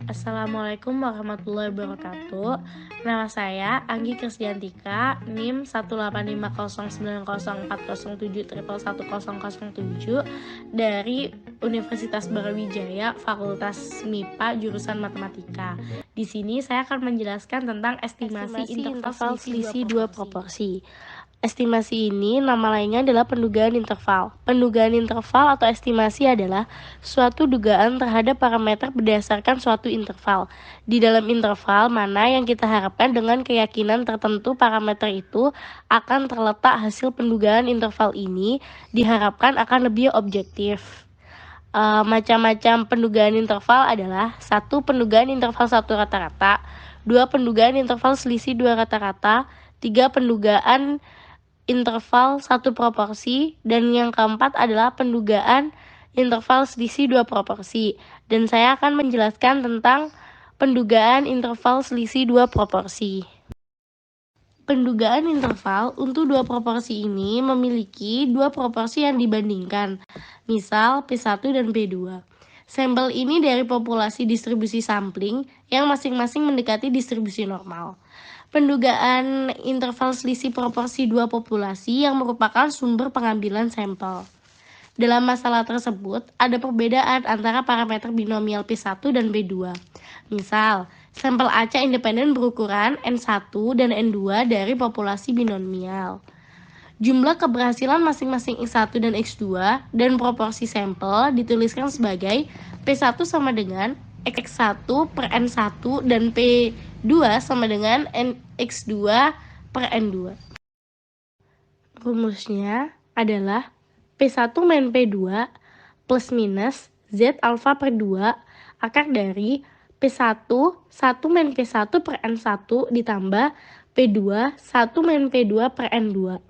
Assalamualaikum warahmatullahi wabarakatuh. Nama saya Anggi Krisdiantika, NIM 185090407111007 dari Universitas Brawijaya, Fakultas MIPA, jurusan Matematika. Di sini saya akan menjelaskan tentang estimasi interval selisih dua proporsi. Estimasi ini nama lainnya adalah pendugaan interval. Pendugaan interval atau estimasi adalah suatu dugaan terhadap parameter berdasarkan suatu interval. Di dalam interval mana yang kita harapkan dengan keyakinan tertentu parameter itu akan terletak hasil pendugaan interval ini diharapkan akan lebih objektif. Macam-macam pendugaan interval adalah 1. Pendugaan interval satu rata-rata, 2. Pendugaan interval selisih dua rata-rata, 3. Pendugaan interval satu proporsi, dan yang keempat adalah pendugaan interval selisih dua proporsi. Dan saya akan menjelaskan tentang pendugaan interval selisih dua proporsi. Pendugaan interval untuk dua proporsi ini memiliki dua proporsi yang dibandingkan, misal P1 dan P2. Sampel ini dari populasi distribusi sampling yang masing-masing mendekati distribusi normal. Pendugaan interval selisih proporsi dua populasi yang merupakan sumber pengambilan sampel. Dalam masalah tersebut, ada perbedaan antara parameter binomial P1 dan P2. Misal, sampel acak independen berukuran N1 dan N2 dari populasi binomial. Jumlah keberhasilan masing-masing X1 dan X2 dan proporsi sampel dituliskan sebagai P1 sama dengan X1 per N1 dan P2 sama dengan X2 per N2. Rumusnya adalah P1 min P2 plus minus Z alfa per 2 akar dari P1 1 min P1 per N1 ditambah P2 1 min P2 per N2.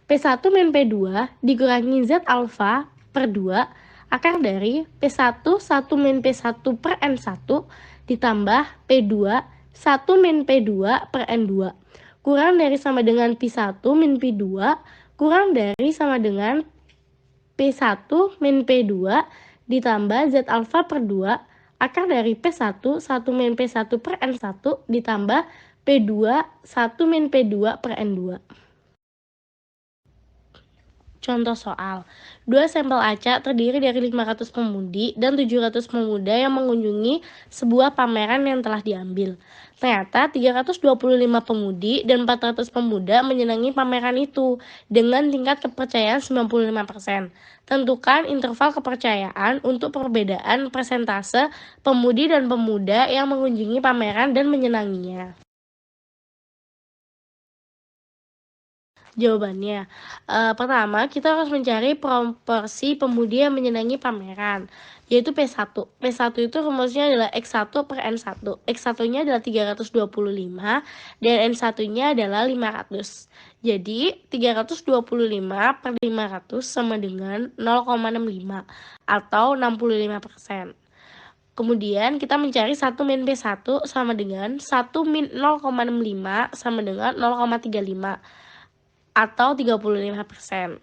P1 min P2 dikurangi Z alfa per 2 akar dari P1 1 min P1 per N1 ditambah P2 1 min P2 per N2 kurang dari sama dengan P1 min P2 kurang dari sama dengan P1 min P2 ditambah Z alfa per 2 akar dari P1 1 min P1 per N1 ditambah P2 1 min P2 per N2. Contoh soal, 2 sampel acak terdiri dari 500 pemudi dan 700 pemuda yang mengunjungi sebuah pameran yang telah diambil. Ternyata 325 pemudi dan 400 pemuda menyenangi pameran itu dengan tingkat kepercayaan 95%. Tentukan interval kepercayaan untuk perbedaan persentase pemudi dan pemuda yang mengunjungi pameran dan menyenanginya. Jawabannya, pertama kita harus mencari proporsi pemudi yang menyenangi pameran, yaitu P1. P1 itu rumusnya adalah X1 per N1. X1-nya adalah 325 dan N1-nya adalah 500. Jadi, 325 per 500 sama dengan 0,65 atau 65%. Kemudian kita mencari 1 min P1 sama dengan 1 min 0,65 sama dengan 0,35. Atau 35%.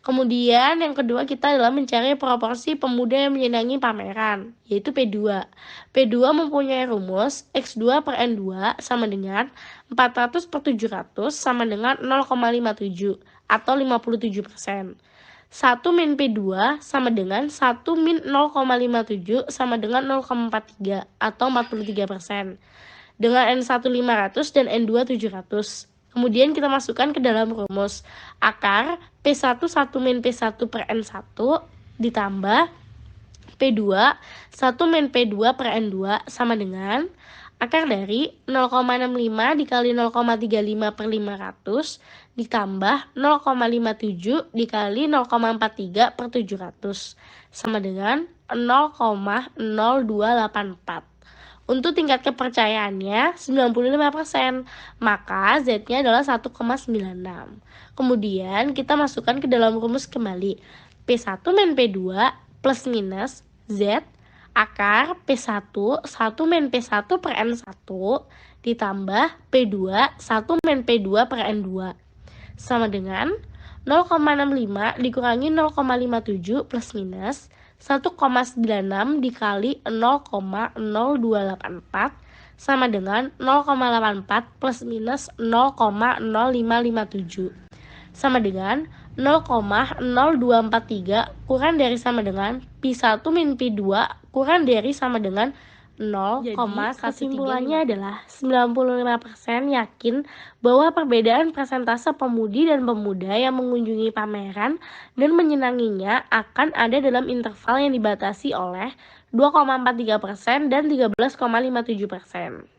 Kemudian yang kedua kita adalah mencari proporsi pemuda yang menyenangi pameran, yaitu P2. P2 mempunyai rumus X2 per N2 sama dengan 400 per 700 sama dengan 0,57 atau 57%. 1 min P2 sama dengan 1 min 0,57 sama dengan 0,43 atau 43%. Dengan N1 500 dan N2 700. Kemudian kita masukkan ke dalam rumus akar P1 1 min P1 per N1 ditambah P2 1 min P2 per N2 sama dengan akar dari 0,65 dikali 0,35 per 500 ditambah 0,57 dikali 0,43 per 700 sama dengan 0,0284. Untuk tingkat kepercayaannya 95%, maka Z-nya adalah 1,96. Kemudian kita masukkan ke dalam rumus kembali. P1 min P2 plus minus Z akar P1 1 min P1 per N1 ditambah P2 1 min P2 per N2 sama dengan 0,65 dikurangi 0,57 plus minus 1,96 dikali 0,0284 sama dengan 0,84 plus minus 0,0557 sama dengan 0,0243 kurang dari sama dengan Pi1 min Pi2 kurang dari sama dengan 0, kesimpulannya adalah 95% yakin bahwa perbedaan persentase pemudi dan pemuda yang mengunjungi pameran dan menyenanginya akan ada dalam interval yang dibatasi oleh 2,43% dan 13,57%.